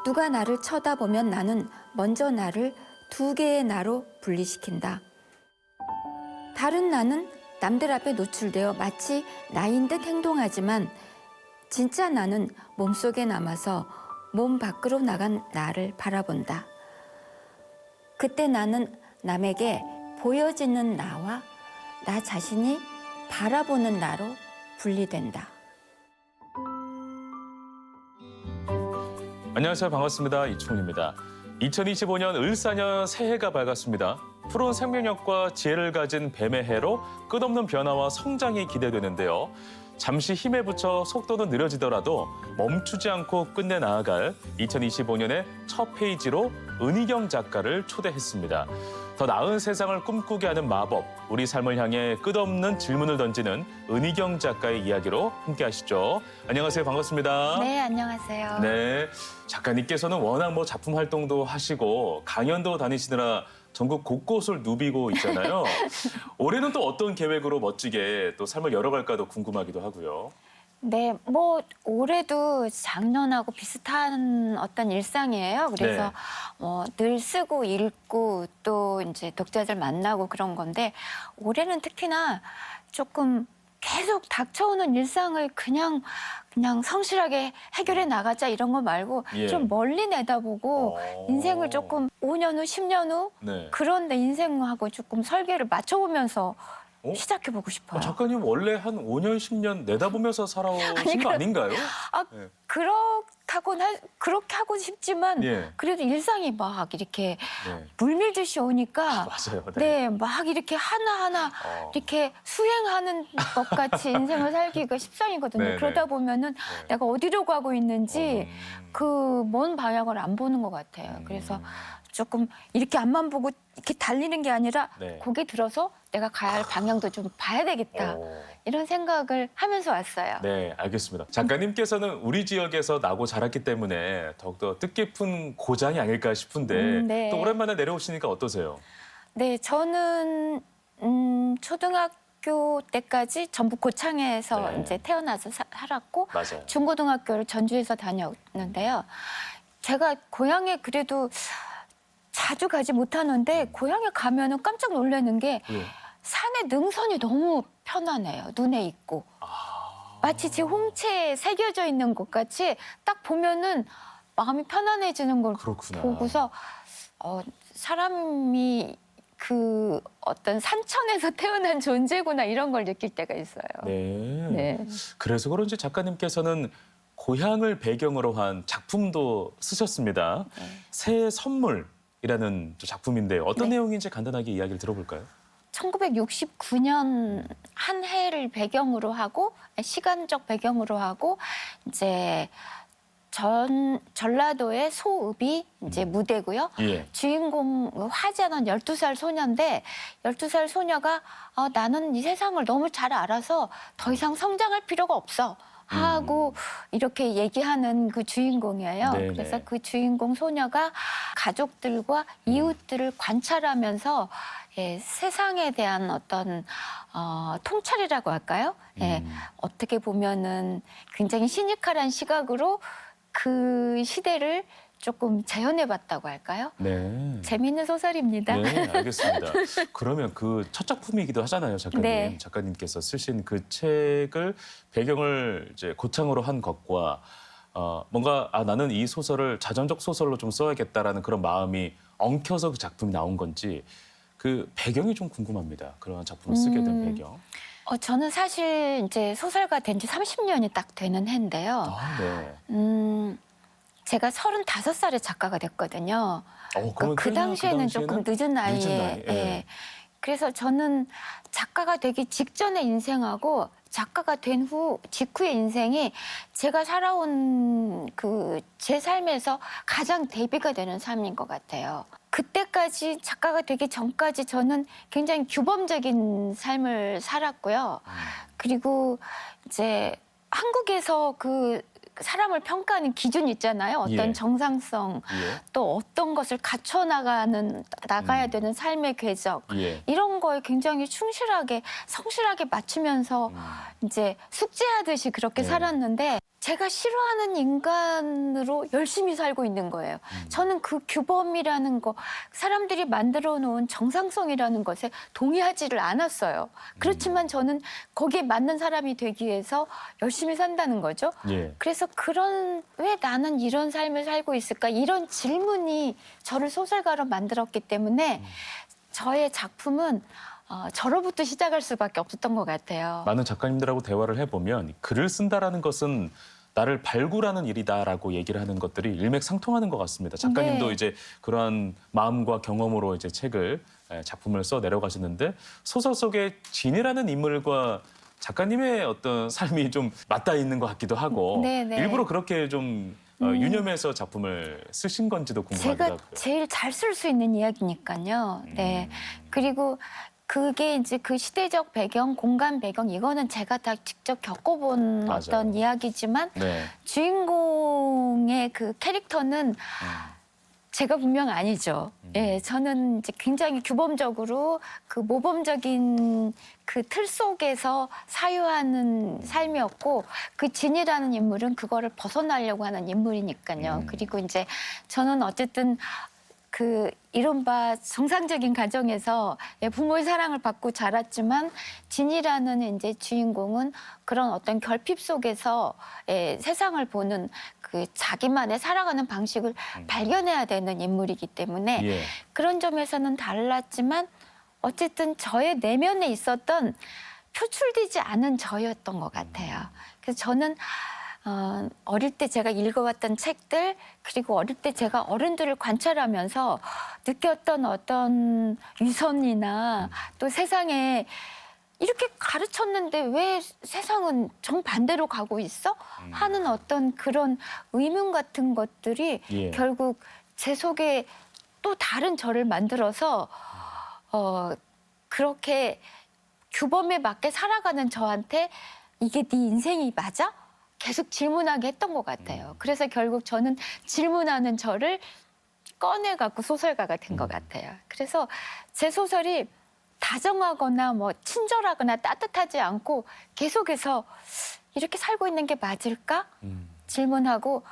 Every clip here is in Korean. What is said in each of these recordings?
누가 나를 쳐다보면 나는 먼저 나를 두 개의 나로 분리시킨다. 다른 나는 남들 앞에 노출되어 마치 나인 듯 행동하지만 진짜 나는 몸속에 남아서 몸 밖으로 나간 나를 바라본다. 그때 나는 남에게 보여지는 나와 나 자신이 바라보는 나로 분리된다. 안녕하세요. 반갑습니다. 이충훈입니다. 2025년 을사년 새해가 밝았습니다. 푸른 생명력과 지혜를 가진 뱀의 해로 끝없는 변화와 성장이 기대되는데요. 잠시 힘에 붙여 속도는 느려지더라도 멈추지 않고 끝내 나아갈 2025년의 첫 페이지로 은희경 작가를 초대했습니다. 더 나은 세상을 꿈꾸게 하는 마법, 우리 삶을 향해 끝없는 질문을 던지는 은희경 작가의 이야기로 함께하시죠. 안녕하세요. 반갑습니다. 네, 안녕하세요. 네, 작가님께서는 워낙 작품 활동도 하시고 강연도 다니시느라 전국 곳곳을 누비고 있잖아요. 올해는 또 어떤 계획으로 멋지게 또 삶을 열어갈까도 궁금하기도 하고요. 네, 올해도 작년하고 비슷한 어떤 일상이에요. 그래서 늘 쓰고 읽고 또 이제 독자들 만나고 그런 건데 올해는 특히나 조금 계속 닥쳐오는 일상을 그냥 성실하게 해결해 나가자 이런 거 말고 좀 멀리 내다보고 인생을 조금 5년 후, 10년 후 그런 내 인생하고 조금 설계를 맞춰보면서 시작해보고 싶어요. 작가님 원래 한 5년, 10년 내다보면서 살아오신 거 아닌가요? 네. 그렇게 하고 싶지만 그래도 일상이 막 이렇게 물밀듯이 오니까 맞아요. 네, 막 이렇게 하나하나 이렇게 수행하는 것 같이 인생을 살기가 십상이거든요. 그러다 보면은 내가 어디로 가고 있는지 그 먼 방향을 안 보는 것 같아요. 그래서 조금 이렇게 앞만 보고 이렇게 달리는 게 아니라 고개 들어서 내가 가야 할 방향도 좀 봐야 되겠다. 이런 생각을 하면서 왔어요. 네, 알겠습니다. 작가님께서는 우리 지역에서 나고 자랐기 때문에 더욱더 뜻깊은 고장이 아닐까 싶은데 또 오랜만에 내려오시니까 어떠세요? 네, 저는 초등학교 때까지 전북 고창에서 이제 태어나서 살았고 맞아요. 중고등학교를 전주에서 다녔는데요. 제가 고향에 그래도 자주 가지 못하는데 고향에 가면은 깜짝 놀라는 게 산의 능선이 너무 편안해요. 눈에 익고. 마치 제 홍채에 새겨져 있는 것 같이 딱 보면은 마음이 편안해지는 걸 보고서 사람이 그 어떤 산천에서 태어난 존재구나 이런 걸 느낄 때가 있어요. 네. 그래서 그런지 작가님께서는 고향을 배경으로 한 작품도 쓰셨습니다. 새해 선물이라는 작품인데 어떤 내용인지 간단하게 이야기를 들어볼까요? 1969년 한 해를 배경으로 하고 시간적 배경으로 하고 이제 전라도의 소읍이 이제 무대고요. 주인공 화자는 12살 소녀인데 12살 소녀가 나는 이 세상을 너무 잘 알아서 더 이상 성장할 필요가 없어. 하고 이렇게 얘기하는 그 주인공이에요. 그래서 그 주인공 소녀가 가족들과 이웃들을 관찰하면서 세상에 대한 어떤 통찰이라고 할까요? 어떻게 보면은 굉장히 시니컬한 시각으로 그 시대를 조금 재현해봤다고 할까요? 재미있는 소설입니다. 네, 알겠습니다. 그러면 그 첫 작품이기도 하잖아요, 작가님. 작가님께서 쓰신 그 책을 배경을 이제 고창으로 한 것과 뭔가 나는 이 소설을 자전적 소설로 좀 써야겠다라는 그런 마음이 엉켜서 그 작품이 나온 건지 그 배경이 좀 궁금합니다. 그런 작품을 쓰게 된 배경. 저는 사실 이제 소설가 된 지 30년이 딱 되는 해인데요. 제가 35살에 작가가 됐거든요. 그 당시에는 조금 늦은 나이에. 그래서 저는 작가가 되기 직전의 인생하고 작가가 된 직후의 인생이 제가 살아온 그 제 삶에서 가장 대비가 되는 삶인 것 같아요. 그때까지 작가가 되기 전까지 저는 굉장히 규범적인 삶을 살았고요. 그리고 이제 한국에서 그 사람을 평가하는 기준 있잖아요. 어떤 정상성, 또 어떤 것을 갖춰 나가야 되는 삶의 궤적 이런 거에 굉장히 충실하게 성실하게 맞추면서 이제 숙제하듯이 그렇게 살았는데 제가 싫어하는 인간으로 열심히 살고 있는 거예요. 저는 그 규범이라는 거, 사람들이 만들어 놓은 정상성이라는 것에 동의하지를 않았어요. 그렇지만 저는 거기에 맞는 사람이 되기 위해서 열심히 산다는 거죠. 예. 그래서 왜 나는 이런 삶을 살고 있을까? 이런 질문이 저를 소설가로 만들었기 때문에 저의 작품은 저로부터 시작할 수밖에 없었던 것 같아요. 많은 작가님들하고 대화를 해보면 글을 쓴다라는 것은 나를 발굴하는 일이다라고 얘기를 하는 것들이 일맥상통하는 것 같습니다. 작가님도 네. 이제 그러한 마음과 경험으로 이제 작품을 써 내려가셨는데 소설 속에 진이라는 인물과 작가님의 어떤 삶이 좀 맞닿아 있는 것 같기도 하고 네네. 일부러 그렇게 좀 유념해서 작품을 쓰신 건지도 궁금하기도 제가 하고요. 제일 잘 쓸 수 있는 이야기니까요. 네. 그리고 그게 이제 그 시대적 배경, 공간 배경 이거는 제가 다 직접 겪어본 맞아요. 어떤 이야기지만 네. 주인공의 그 캐릭터는 제가 분명 아니죠. 예, 저는 이제 굉장히 규범적으로 그 모범적인 그 틀 속에서 사유하는 삶이었고 그 진이라는 인물은 그거를 벗어나려고 하는 인물이니까요. 그리고 이제 저는 어쨌든 그 이른바 정상적인 가정에서 부모의 사랑을 받고 자랐지만 진이라는 이제 주인공은 그런 어떤 결핍 속에서 세상을 보는 그 자기만의 살아가는 방식을 발견해야 되는 인물이기 때문에 예. 그런 점에서는 달랐지만 어쨌든 저의 내면에 있었던 표출되지 않은 저였던 것 같아요. 그래서 저는 어릴 때 제가 읽어왔던 책들 그리고 어릴 때 제가 어른들을 관찰하면서 느꼈던 어떤 위선이나 또 세상에 이렇게 가르쳤는데 왜 세상은 정반대로 가고 있어? 하는 어떤 그런 의문 같은 것들이 예. 결국 제 속에 또 다른 저를 만들어서 그렇게 규범에 맞게 살아가는 저한테 이게 네 인생이 맞아? 계속 질문하게 했던 것 같아요. 그래서 결국 저는 질문하는 저를 꺼내갖고 소설가가 된 것 같아요. 그래서 제 소설이 다정하거나 뭐 친절하거나 따뜻하지 않고 계속해서 이렇게 살고 있는 게 맞을까? 질문하고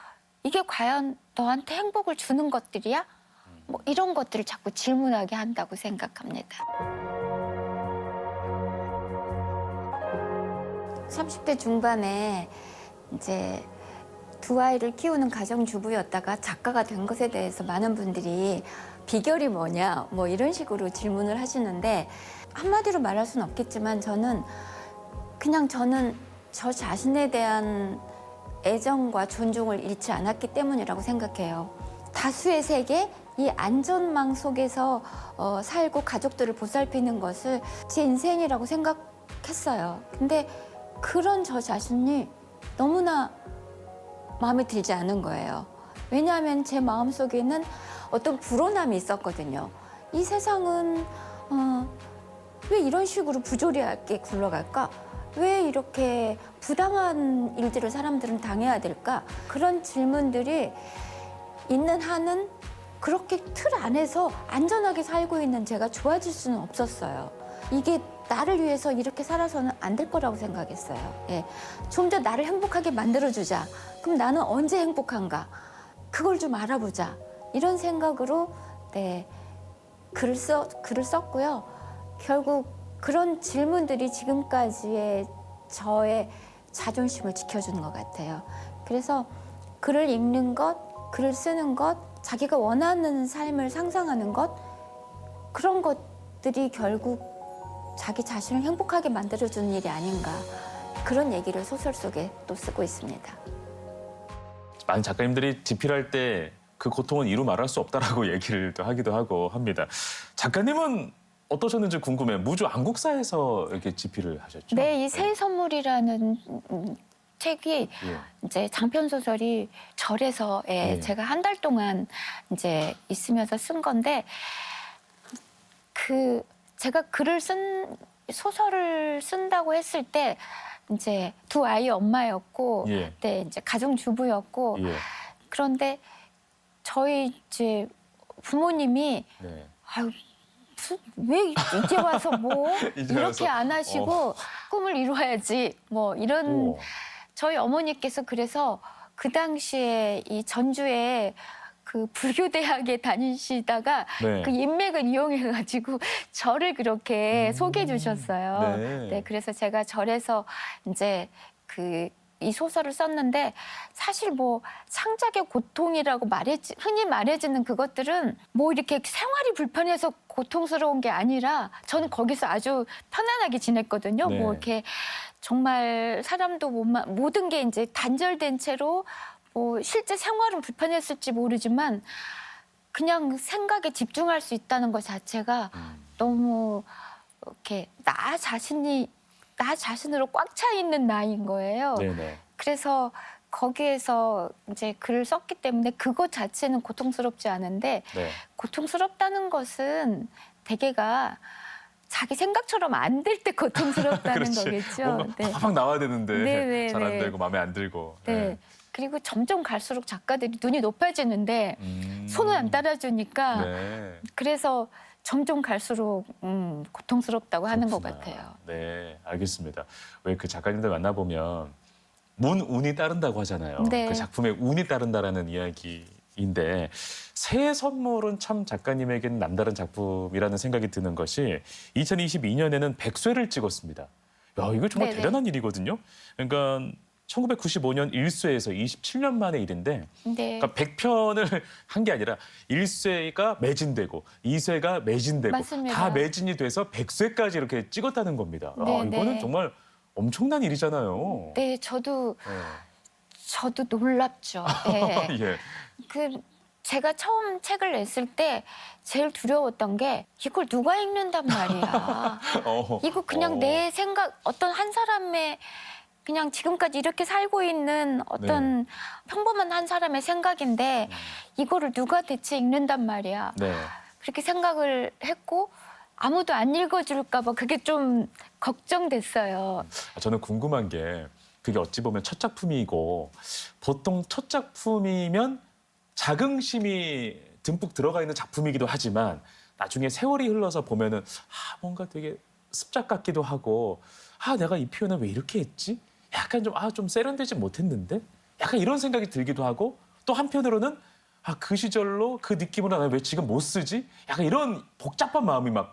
이게 과연 너한테 행복을 주는 것들이야? 뭐 이런 것들을 자꾸 질문하게 한다고 생각합니다. 30대 중반에 이제 두 아이를 키우는 가정주부였다가 작가가 된 것에 대해서 많은 분들이 비결이 뭐냐 뭐 이런 식으로 질문을 하시는데 한마디로 말할 수는 없겠지만 저는 저 자신에 대한 애정과 존중을 잃지 않았기 때문이라고 생각해요. 다수의 세계, 이 안전망 속에서 살고 가족들을 보살피는 것을 제 인생이라고 생각했어요. 근데 그런 저 자신이 너무나 마음에 들지 않은 거예요. 왜냐하면 제 마음속에는 어떤 불온함이 있었거든요. 이 세상은 왜 이런 식으로 부조리하게 굴러갈까? 왜 이렇게 부당한 일들을 사람들은 당해야 될까? 그런 질문들이 있는 한은 그렇게 틀 안에서 안전하게 살고 있는 제가 좋아질 수는 없었어요. 이게 나를 위해서 이렇게 살아서는 안 될 거라고 생각했어요. 예. 좀 더 나를 행복하게 만들어주자. 그럼 나는 언제 행복한가? 그걸 좀 알아보자. 이런 생각으로 글을 썼고요. 결국 그런 질문들이 지금까지의 저의 자존심을 지켜주는 것 같아요. 그래서 글을 읽는 것, 글을 쓰는 것, 자기가 원하는 삶을 상상하는 것, 그런 것들이 결국 자기 자신을 행복하게 만들어주는 일이 아닌가. 그런 얘기를 소설 속에 또 쓰고 있습니다. 많은 작가님들이 집필할 때 그 고통은 이루 말할 수 없다라고 얘기를 또 하기도 하고 합니다. 작가님은 어떠셨는지 궁금해요. 무주 안국사에서 이렇게 집필을 하셨죠? 네, 이 새해 선물이라는 책이 예. 이제 장편 소설이 절에서 예. 제가 한 달 동안 이제 있으면서 쓴 건데 제가 소설을 쓴다고 했을 때 이제 두 아이 엄마였고 예. 네, 이제 가정주부였고 예. 그런데 저희 이제 부모님이 네. 아유 왜 이제 와서 뭐 이제 이렇게 와서, 안 하시고 꿈을 이루어야지 뭐 이런 오. 저희 어머니께서 그래서 그 당시에 이 전주에 그 불교대학에 다니시다가 네. 그 인맥을 이용해가지고 저를 그렇게 소개해 주셨어요. 네. 네, 그래서 제가 절에서 이제 이 소설을 썼는데 사실 뭐 창작의 고통이라고 흔히 말해지는 그것들은 뭐 이렇게 생활이 불편해서 고통스러운 게 아니라 저는 거기서 아주 편안하게 지냈거든요. 네. 뭐 이렇게 정말 사람도 모든 게 이제 단절된 채로 뭐 실제 생활은 불편했을지 모르지만 그냥 생각에 집중할 수 있다는 것 자체가 너무 이렇게 나 자신으로 꽉 차 있는 나이인 거예요. 네네. 그래서 거기에서 이제 글을 썼기 때문에 그것 자체는 고통스럽지 않은데 네. 고통스럽다는 것은 대개가 자기 생각처럼 안 될 때 고통스럽다는 그렇지. 거겠죠. 뭔가 네. 팍팍 나와야 되는데 네, 잘 안 네. 되고 마음에 안 들고. 네. 그리고 점점 갈수록 작가들이 눈이 높아지는데 손은 안 따라주니까 네. 그래서 점점 갈수록 고통스럽다고 하는 것 그렇구나. 같아요. 네, 알겠습니다. 왜 그 작가님들 만나보면 운이 따른다고 하잖아요. 네. 그 작품에 운이 따른다라는 이야기인데 새해 선물은 참 작가님에게는 남다른 작품이라는 생각이 드는 것이 2022년에는 100쇄를 찍었습니다. 야, 이거 정말 네네. 대단한 일이거든요. 그러니까 1995년 1쇄에서 27년 만의 일인데 네. 그러니까 100편을 한 게 아니라 1쇄가 매진되고 2쇄가 매진되고 맞습니다. 다 매진이 돼서 100쇄까지 이렇게 찍었다는 겁니다. 네, 이거는 네. 정말 엄청난 일이잖아요. 네, 저도 네. 놀랍죠. 네. 예. 제가 처음 책을 냈을 때 제일 두려웠던 게 이걸 누가 읽는단 말이야. 이거 그냥 내 생각, 어떤 한 사람의 그냥 지금까지 이렇게 살고 있는 어떤 평범한 한 사람의 생각인데 이거를 누가 대체 읽는단 말이야. 네. 그렇게 생각을 했고 아무도 안 읽어줄까 봐 그게 좀 걱정됐어요. 저는 궁금한 게 그게 어찌 보면 첫 작품이고 보통 첫 작품이면 자긍심이 듬뿍 들어가 있는 작품이기도 하지만 나중에 세월이 흘러서 보면은 뭔가 되게 습작 같기도 하고 내가 이 표현을 왜 이렇게 했지? 약간 좀 세련되지 못했는데? 약간 이런 생각이 들기도 하고 또 한편으로는 그 시절로 그 느낌으로 나는 왜 지금 못 쓰지? 약간 이런 복잡한 마음이 막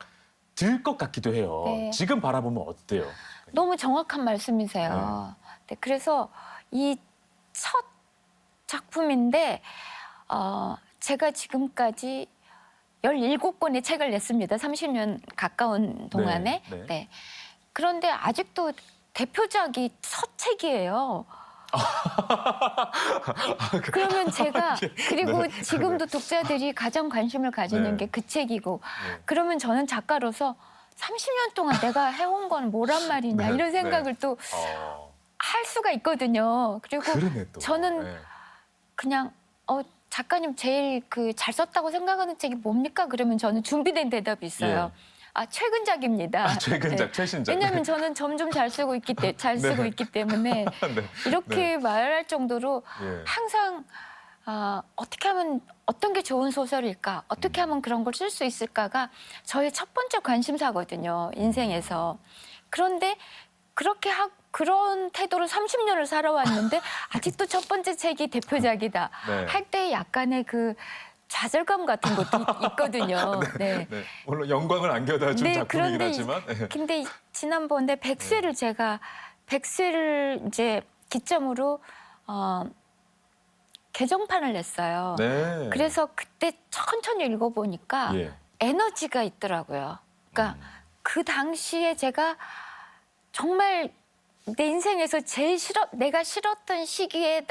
들 것 같기도 해요. 네. 지금 바라보면 어때요? 너무 정확한 말씀이세요. 네, 그래서 이 첫 작품인데 제가 지금까지 17권의 책을 냈습니다. 30년 가까운 동안에. 네. 네. 그런데 아직도 대표작이 첫 책이에요. 그러면 제가 그리고 지금도 독자들이 가장 관심을 가지는 게 그 책이고 그러면 저는 작가로서 30년 동안 내가 해온 건 뭐란 말이냐 이런 생각을 또 할 수가 있거든요. 그리고 그러네, 또. 저는 그냥 작가님 제일 잘 썼다고 생각하는 책이 뭡니까? 그러면 저는 준비된 대답이 있어요. 최근작입니다. 최근작, 최신작. 왜냐하면 저는 점점 잘 쓰고 있기 때문에 이렇게 말할 정도로 항상 어떻게 하면 어떤 게 좋은 소설일까? 어떻게 하면 그런 걸 쓸 수 있을까가 저의 첫 번째 관심사거든요. 인생에서. 그런데 그런 태도로 30년을 살아왔는데 아직도 첫 번째 책이 대표작이다. 할 때 약간의 좌절감 같은 것도 있거든요. 네. 물론 영광을 안겨다 준 작품이긴 하지만. 근데 지난번에 100쇄를 제가 100쇄를 이제 기점으로 개정판을 냈어요. 네. 그래서 그때 천천히 읽어보니까 에너지가 있더라고요. 그러니까 그 당시에 제가 정말 내 인생에서 제일 내가 싫었던 시기에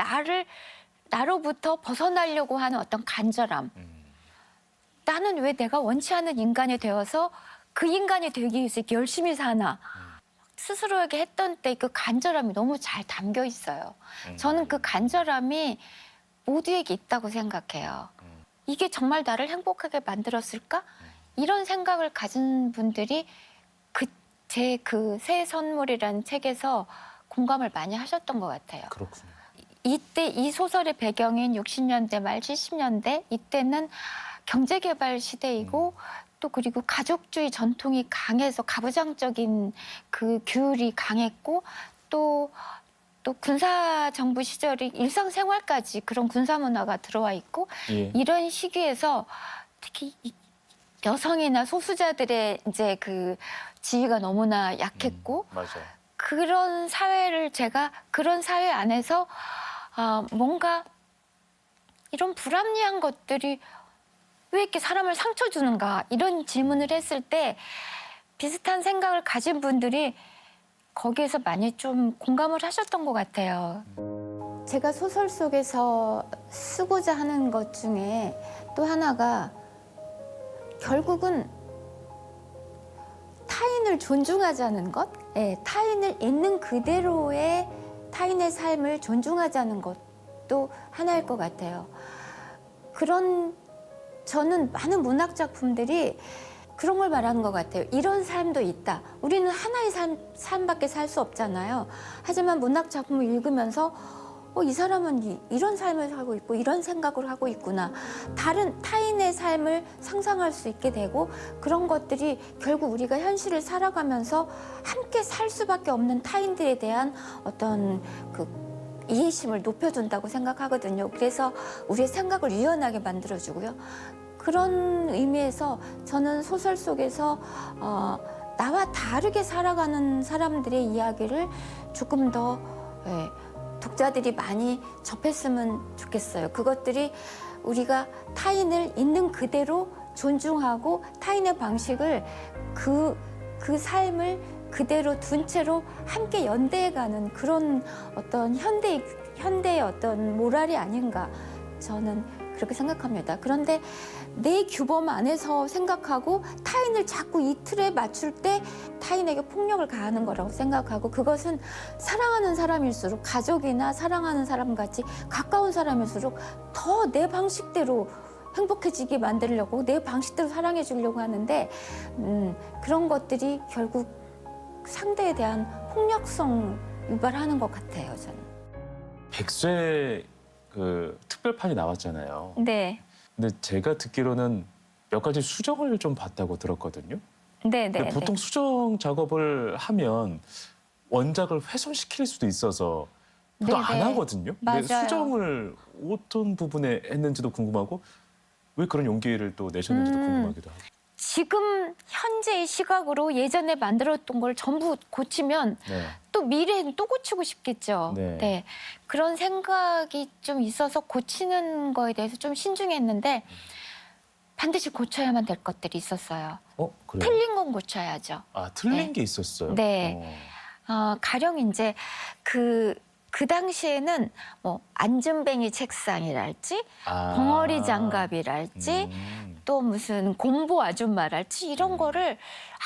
나로부터 벗어나려고 하는 어떤 간절함. 나는 왜 내가 원치 않는 인간이 되어서 그 인간이 되기 위해서 이렇게 열심히 사나. 스스로에게 했던 때 그 간절함이 너무 잘 담겨 있어요. 저는 그 간절함이 모두에게 있다고 생각해요. 이게 정말 나를 행복하게 만들었을까? 이런 생각을 가진 분들이 제 새해 선물이라는 책에서 공감을 많이 하셨던 것 같아요. 그렇군요. 이때 이 소설의 배경인 60년대 말 70년대 이때는 경제개발 시대이고 또 그리고 가족주의 전통이 강해서 가부장적인 그 규율이 강했고 또 또 군사 정부 시절이 일상생활까지 그런 군사 문화가 들어와 있고 예. 이런 시기에서 특히 이 여성이나 소수자들의 이제 그 지위가 너무나 약했고 맞아요. 그런 사회를 제가 그런 사회 안에서 뭔가 이런 불합리한 것들이 왜 이렇게 사람을 상처 주는가 이런 질문을 했을 때 비슷한 생각을 가진 분들이 거기에서 많이 좀 공감을 하셨던 것 같아요. 제가 소설 속에서 쓰고자 하는 것 중에 또 하나가 결국은 타인을 존중하자는 것, 타인을 있는 그대로의 타인의 삶을 존중하자는 것도 하나일 것 같아요. 저는 많은 문학 작품들이 그런 걸 말하는 것 같아요. 이런 삶도 있다. 우리는 하나의 삶밖에 살 수 없잖아요. 하지만 문학 작품을 읽으면서 이 사람은 이런 삶을 살고 있고 이런 생각을 하고 있구나. 다른 타인의 삶을 상상할 수 있게 되고 그런 것들이 결국 우리가 현실을 살아가면서 함께 살 수밖에 없는 타인들에 대한 어떤 그 이해심을 높여준다고 생각하거든요. 그래서 우리의 생각을 유연하게 만들어주고요. 그런 의미에서 저는 소설 속에서 나와 다르게 살아가는 사람들의 이야기를 조금 더 독자들이 많이 접했으면 좋겠어요. 그것들이 우리가 타인을 있는 그대로 존중하고 타인의 방식을 그 삶을 그대로 둔 채로 함께 연대해가는 그런 어떤 현대의 어떤 모랄이 아닌가 저는 그렇게 생각합니다. 그런데 내 규범 안에서 생각하고 타인을 자꾸 이 틀에 맞출 때 타인에게 폭력을 가하는 거라고 생각하고 그것은 사랑하는 사람일수록 가족이나 사랑하는 사람같이 가까운 사람일수록 더 내 방식대로 행복해지게 만들려고 내 방식대로 사랑해 주려고 하는데 그런 것들이 결국 상대에 대한 폭력성 유발하는 것 같아요, 저는. 백수의 그 특별판이 나왔잖아요. 네. 근데 제가 듣기로는 몇 가지 수정을 좀 봤다고 들었거든요. 네, 근데 네. 보통 수정 작업을 하면 원작을 훼손시킬 수도 있어서 보통 네, 안 네. 하거든요. 근데 맞아요. 수정을 어떤 부분에 했는지도 궁금하고 왜 그런 용기를 또 내셨는지도 궁금하기도 하고. 지금 현재의 시각으로 예전에 만들었던 걸 전부 고치면 네. 또 미래에는 또 고치고 싶겠죠. 네. 그런 생각이 좀 있어서 고치는 거에 대해서 좀 신중했는데 반드시 고쳐야만 될 것들이 있었어요. 그래요? 틀린 건 고쳐야죠. 틀린 네. 게 있었어요? 네. 가령 이제 그 당시에는 뭐 안전뱅이 책상이랄지 벙어리 장갑이랄지 또 무슨 곰보 아줌마랄지 이런 거를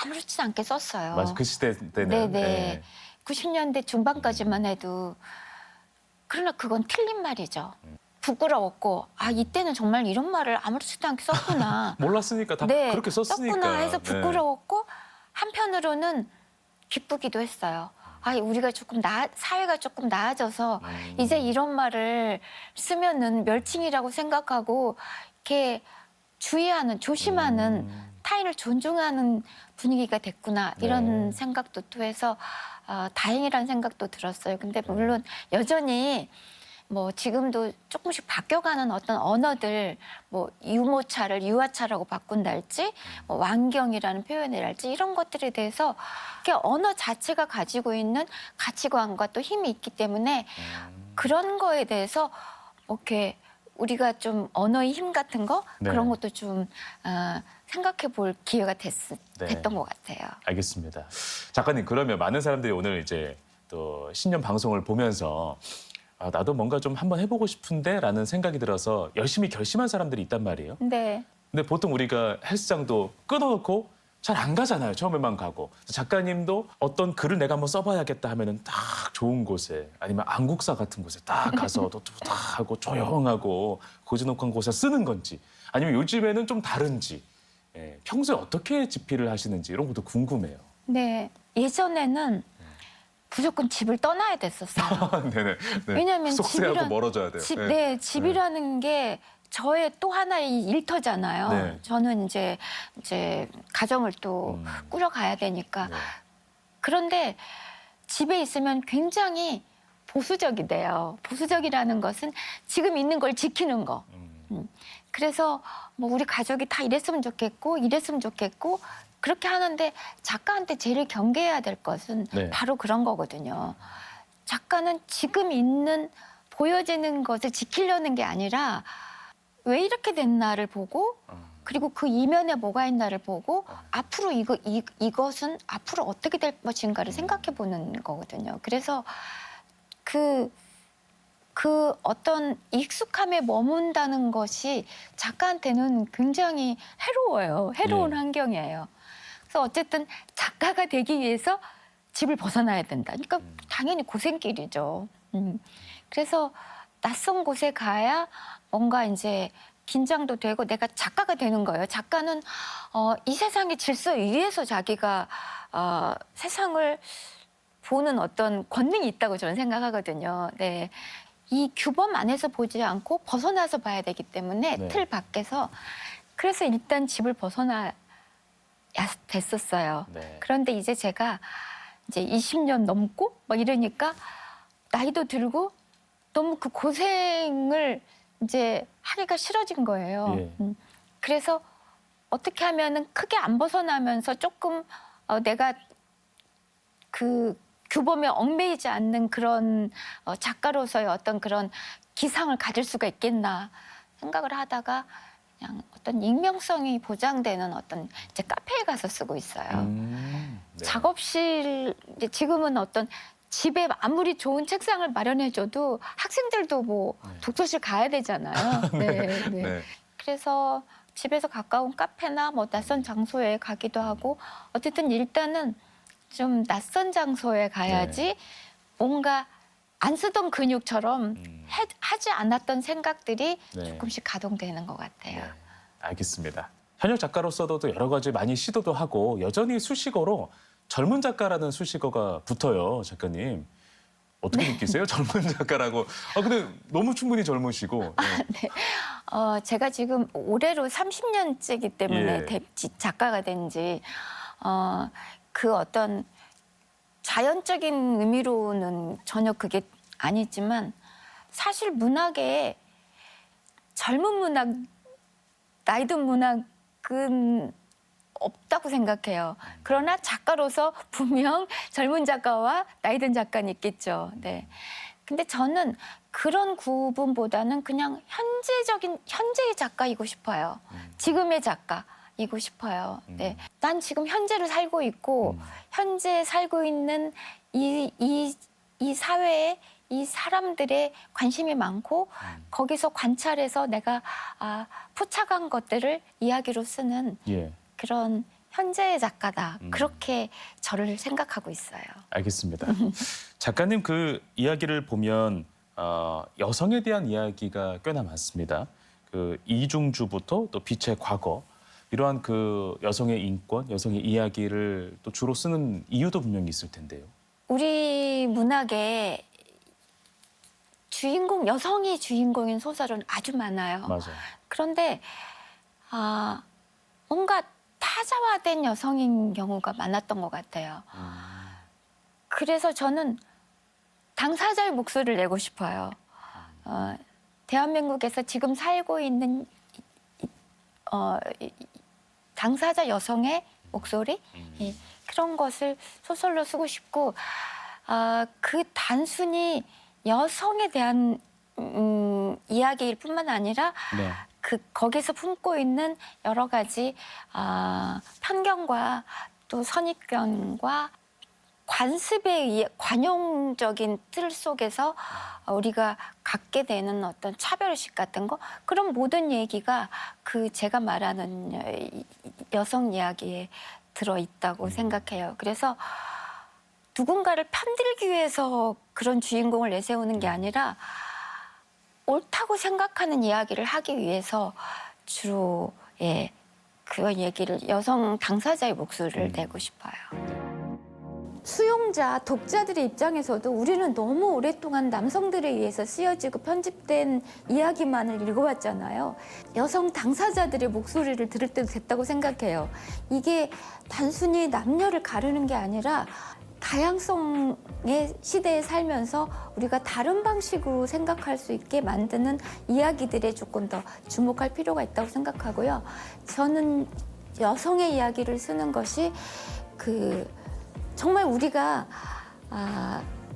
아무렇지 않게 썼어요. 맞아, 그 시대 때는. 네네. 90년대 중반까지만 해도 그러나 그건 틀린 말이죠. 부끄러웠고 이때는 정말 이런 말을 아무렇지도 않게 썼구나. 몰랐으니까 다 네, 그렇게 썼으니까. 썼구나 해서 네. 부끄러웠고 한편으로는 기쁘기도 했어요. 우리가 사회가 조금 나아져서 이제 이런 말을 쓰면은 멸칭이라고 생각하고 이렇게 조심하는 타인을 존중하는 분위기가 됐구나 이런 생각도 또 해서 다행이라는 생각도 들었어요. 근데 물론 여전히 뭐 지금도 조금씩 바뀌어가는 어떤 언어들 뭐 유모차를 유아차라고 바꾼달지 뭐 완경이라는 표현이랄지 이런 것들에 대해서 언어 자체가 가지고 있는 가치관과 또 힘이 있기 때문에 그런 거에 대해서 이렇게 우리가 좀 언어의 힘 같은 거 그런 것도 좀 생각해 볼 기회가 됐던 것 같아요. 알겠습니다. 작가님, 그러면 많은 사람들이 오늘 이제 또 신년 방송을 보면서 나도 뭔가 좀 한번 해보고 싶은데라는 생각이 들어서 열심히 결심한 사람들이 있단 말이에요. 네. 근데 보통 우리가 헬스장도 끊어놓고 잘 안 가잖아요. 처음에만 가고. 작가님도 어떤 글을 내가 한번 써봐야겠다 하면은 딱 좋은 곳에 아니면 안국사 같은 곳에 딱 가서 노트북하고 조용하고 고즈넉한 곳에 쓰는 건지 아니면 요즘에는 좀 다른지 평소에 어떻게 집필을 하시는지 이런 것도 궁금해요. 네. 예전에는 무조건 집을 떠나야 됐었어요. 네네. 네. 왜냐하면 속세하고 멀어져야 돼요. 집이라는 게 저의 또 하나의 일터잖아요. 네. 저는 이제 가정을 또 꾸려가야 되니까. 네. 그런데 집에 있으면 굉장히 보수적이 돼요. 보수적이라는 것은 지금 있는 걸 지키는 거. 그래서 뭐 우리 가족이 다 이랬으면 좋겠고 이랬으면 좋겠고 그렇게 하는데 작가한테 제일 경계해야 될 것은 네. 바로 그런 거거든요. 작가는 지금 있는 보여지는 것을 지키려는 게 아니라 왜 이렇게 됐나를 보고 그리고 그 이면에 뭐가 있나를 보고 앞으로 이것은 앞으로 어떻게 될 것인가를 생각해 보는 거거든요. 그래서 그 어떤 익숙함에 머문다는 것이 작가한테는 굉장히 해로워요. 해로운 예. 환경이에요. 그래서 어쨌든 작가가 되기 위해서 집을 벗어나야 된다. 그러니까 당연히 고생길이죠. 그래서 낯선 곳에 가야 뭔가 이제 긴장도 되고 내가 작가가 되는 거예요. 작가는 이 세상의 질서 위에서 자기가 세상을 보는 어떤 권능이 있다고 저는 생각하거든요. 네. 이 규범 안에서 보지 않고 벗어나서 봐야 되기 때문에 네. 틀 밖에서 그래서 일단 집을 벗어나야 됐었어요. 네. 그런데 이제 제가 이제 20년 넘고 막 이러니까 나이도 들고 너무 그 고생을 이제 하기가 싫어진 거예요. 예. 그래서 어떻게 하면은 크게 안 벗어나면서 조금 내가 그 규범에 얽매이지 않는 그런 작가로서의 어떤 그런 기상을 가질 수가 있겠나 생각을 하다가 그냥 어떤 익명성이 보장되는 어떤 이제 카페에 가서 쓰고 있어요. 네. 작업실 이제 지금은 어떤 집에 아무리 좋은 책상을 마련해줘도 학생들도 뭐 독서실 가야 되잖아요. 네, 네. 네. 그래서 집에서 가까운 카페나 뭐 낯선 장소에 가기도 하고 어쨌든 일단은 좀 낯선 장소에 가야지 네. 뭔가 안 쓰던 근육처럼 하지 않았던 생각들이 네. 조금씩 가동되는 것 같아요. 네. 알겠습니다. 현역 작가로서도 또 여러 가지 많이 시도도 하고 여전히 수식어로 젊은 작가라는 수식어가 붙어요, 작가님. 어떻게 느끼세요? 젊은 작가라고. 근데 너무 충분히 젊으시고. 네. 제가 지금 올해로 30년째이기 때문에 예. 작가가 된 지 그 어떤 자연적인 의미로는 전혀 그게 아니지만 사실 문학에 젊은 문학, 나이 든 문학은 없다고 생각해요. 그러나 작가로서 분명 젊은 작가와 나이 든 작가는 있겠죠. 네. 근데 저는 그런 구분보다는 그냥 현재의 작가이고 싶어요. 지금의 작가이고 싶어요. 네. 난 지금 현재를 살고 있고 현재 살고 있는 이 사회에 이 사람들의 관심이 많고 거기서 관찰해서 내가 포착한 것들을 이야기로 쓰는 예. 그런 현재의 작가다. 그렇게 저를 생각하고 있어요. 알겠습니다. 작가님 그 이야기를 보면 여성에 대한 이야기가 꽤나 많습니다. 그 이중주부터 또 빛의 과거 이러한 그 여성의 인권, 여성의 이야기를 또 주로 쓰는 이유도 분명히 있을 텐데요. 우리 문학에 여성이 주인공인 소설은 아주 많아요. 맞아요. 그런데 뭔가 타자화된 여성인 경우가 많았던 것 같아요. 그래서 저는 당사자의 목소리를 내고 싶어요. 대한민국에서 지금 살고 있는 당사자 여성의 목소리 그런 것을 소설로 쓰고 싶고 그 단순히 여성에 대한 이야기일 뿐만 아니라 네. 거기서 품고 있는 여러 가지 편견과 또 선입견과 관습의 관용적인 틀 속에서 우리가 갖게 되는 어떤 차별의식 같은 거 그런 모든 얘기가 제가 말하는 여성 이야기에 들어있다고 생각해요. 그래서 누군가를 편들기 위해서 그런 주인공을 내세우는 게 아니라 옳다고 생각하는 이야기를 하기 위해서 주로 그런 얘기를 여성 당사자의 목소리를 내고 싶어요. 수용자, 독자들의 입장에서도 우리는 너무 오랫동안 남성들에 의해서 쓰여지고 편집된 이야기만을 읽어왔잖아요. 여성 당사자들의 목소리를 들을 때도 됐다고 생각해요. 이게 단순히 남녀를 가르는 게 아니라 다양성의 시대에 살면서 우리가 다른 방식으로 생각할 수 있게 만드는 이야기들에 조금 더 주목할 필요가 있다고 생각하고요. 저는 여성의 이야기를 쓰는 것이 정말 우리가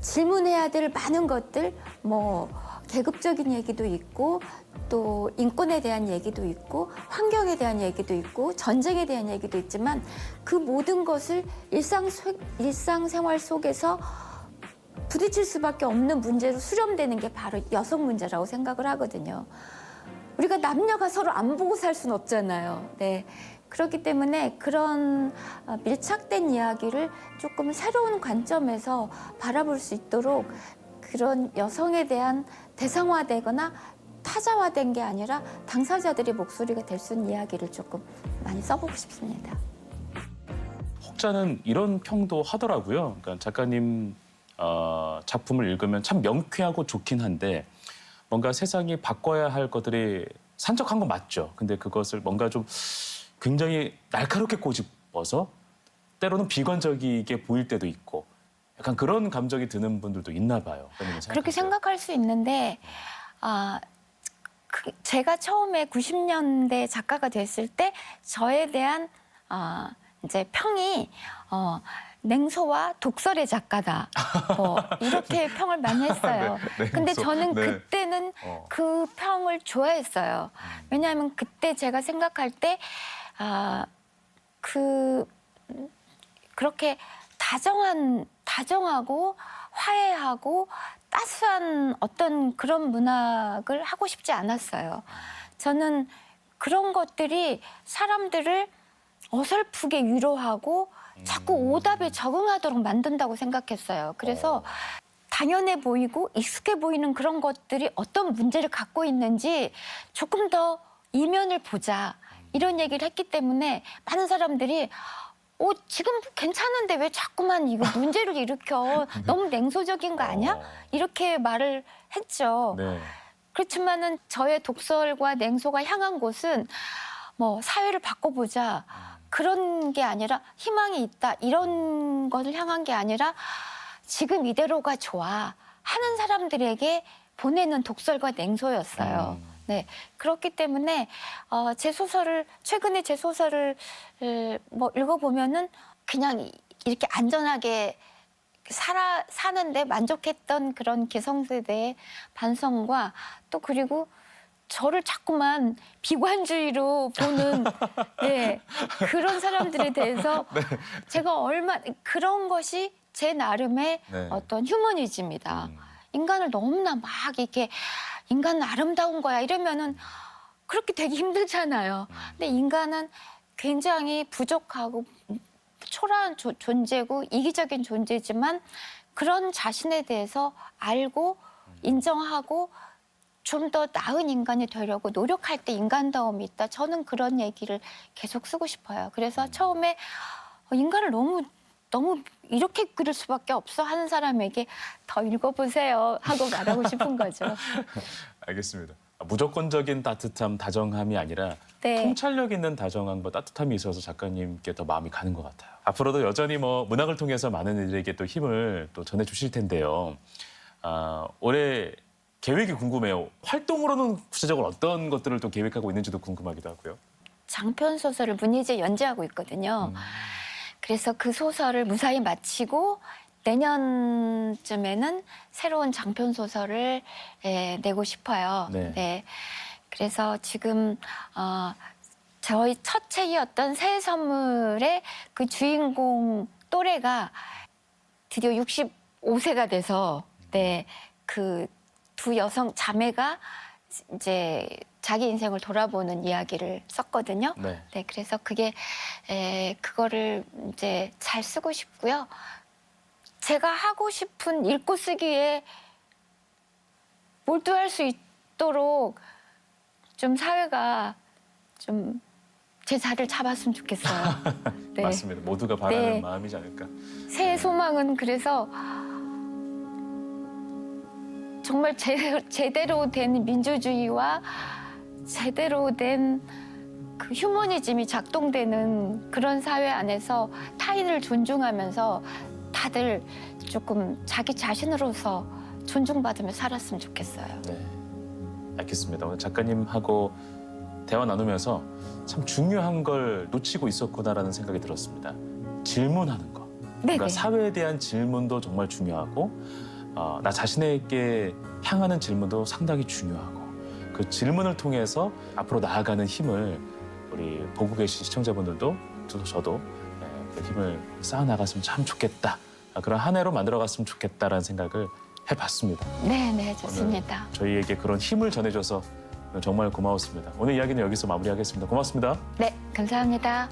질문해야 될 많은 것들, 뭐 계급적인 얘기도 있고 또 인권에 대한 얘기도 있고 환경에 대한 얘기도 있고 전쟁에 대한 얘기도 있지만 그 모든 것을 일상생활 속에서 부딪힐 수밖에 없는 문제로 수렴되는 게 바로 여성 문제라고 생각을 하거든요. 우리가 남녀가 서로 안 보고 살 수는 없잖아요. 네. 그렇기 때문에 그런 밀착된 이야기를 조금 새로운 관점에서 바라볼 수 있도록 그런 여성에 대한 대상화되거나 타자화된 게 아니라 당사자들의 목소리가 될 수 있는 이야기를 조금 많이 써보고 싶습니다. 혹자는 이런 평도 하더라고요. 그러니까 작가님 작품을 읽으면 참 명쾌하고 좋긴 한데 뭔가 세상이 바꿔야 할 것들이 산적한 건 맞죠. 근데 그것을 뭔가 좀 굉장히 날카롭게 꼬집어서 때로는 비관적이게 보일 때도 있고 약간 그런 감정이 드는 분들도 있나 봐요. 그렇게 생각할 수 있는데 제가 처음에 90년대 작가가 됐을 때 저에 대한 이제 평이 냉소와 독설의 작가다. 이렇게 평을 많이 했어요. 네, 근데 냉소. 저는 네. 그때는 그 평을 좋아했어요. 왜냐하면 그때 제가 생각할 때 그렇게 다정하고 화해하고 따스한 어떤 그런 문학을 하고 싶지 않았어요. 저는 그런 것들이 사람들을 어설프게 위로하고 자꾸 오답에 적응하도록 만든다고 생각했어요. 그래서 당연해 보이고 익숙해 보이는 그런 것들이 어떤 문제를 갖고 있는지 조금 더 이면을 보자. 이런 얘기를 했기 때문에 많은 사람들이 지금 괜찮은데 왜 자꾸만 이거 문제를 일으켜? 너무 냉소적인 거 아니야? 이렇게 말을 했죠. 네. 그렇지만은 저의 독설과 냉소가 향한 곳은 뭐 사회를 바꿔보자. 그런 게 아니라 희망이 있다. 이런 것을 향한 게 아니라 지금 이대로가 좋아. 하는 사람들에게 보내는 독설과 냉소였어요. 네. 그렇기 때문에 최근에 제 소설을 뭐 읽어보면은 그냥 이렇게 안전하게 사는데 만족했던 그런 기성세대의 반성과 또 그리고 저를 자꾸만 비관주의로 보는 그런 사람들에 대해서 제가 그런 것이 제 나름의 어떤 휴머니즘이다. 인간을 너무나 막 이렇게 인간은 아름다운 거야 이러면은 그렇게 되게 힘들잖아요. 근데 인간은 굉장히 부족하고 초라한 존재고 이기적인 존재지만 그런 자신에 대해서 알고 인정하고 좀 더 나은 인간이 되려고 노력할 때 인간다움이 있다. 저는 그런 얘기를 계속 쓰고 싶어요. 그래서 처음에 인간을 너무 이렇게 그릴 수밖에 없어 하는 사람에게 더 읽어보세요 하고 말하고 싶은 거죠. 알겠습니다. 무조건적인 따뜻함, 다정함이 아니라 통찰력 있는 다정함과 따뜻함이 있어서 작가님께 더 마음이 가는 것 같아요. 앞으로도 여전히 뭐 문학을 통해서 많은 이들에게 또 힘을 또 전해주실 텐데요. 올해 계획이 궁금해요. 활동으로는 구체적으로 어떤 것들을 또 계획하고 있는지도 궁금하기도 하고요. 장편 소설을 문예지에 연재하고 있거든요. 그래서 그 소설을 무사히 마치고 내년쯤에는 새로운 장편 소설을 내고 싶어요. 네. 그래서 지금 저희 첫 책이었던 새해 선물의 그 주인공 또래가 드디어 65세가 돼서 그 두 여성 자매가 이제 자기 인생을 돌아보는 이야기를 썼거든요. 네, 그래서 그거를 이제 잘 쓰고 싶고요. 제가 하고 싶은 읽고 쓰기에 몰두할 수 있도록 좀 사회가 좀 제 자리를 잡았으면 좋겠어요. 네. 맞습니다. 모두가 바라는 마음이지 않을까. 새해 소망은 그래서 정말 제대로 된 민주주의와 제대로 된 그 휴머니즘이 작동되는 그런 사회 안에서 타인을 존중하면서 다들 조금 자기 자신으로서 존중받으며 살았으면 좋겠어요. 네, 알겠습니다. 오늘 작가님하고 대화 나누면서 참 중요한 걸 놓치고 있었구나라는 생각이 들었습니다. 질문하는 거. 그러니까 네네. 사회에 대한 질문도 정말 중요하고 나 자신에게 향하는 질문도 상당히 중요하고 그 질문을 통해서 앞으로 나아가는 힘을 우리 보고 계신 시청자분들도 저도 그 힘을 쌓아나갔으면 참 좋겠다. 그런 한 해로 만들어갔으면 좋겠다라는 생각을 해봤습니다. 네, 좋습니다. 저희에게 그런 힘을 전해줘서 정말 고마웠습니다. 오늘 이야기는 여기서 마무리하겠습니다. 고맙습니다. 네, 감사합니다.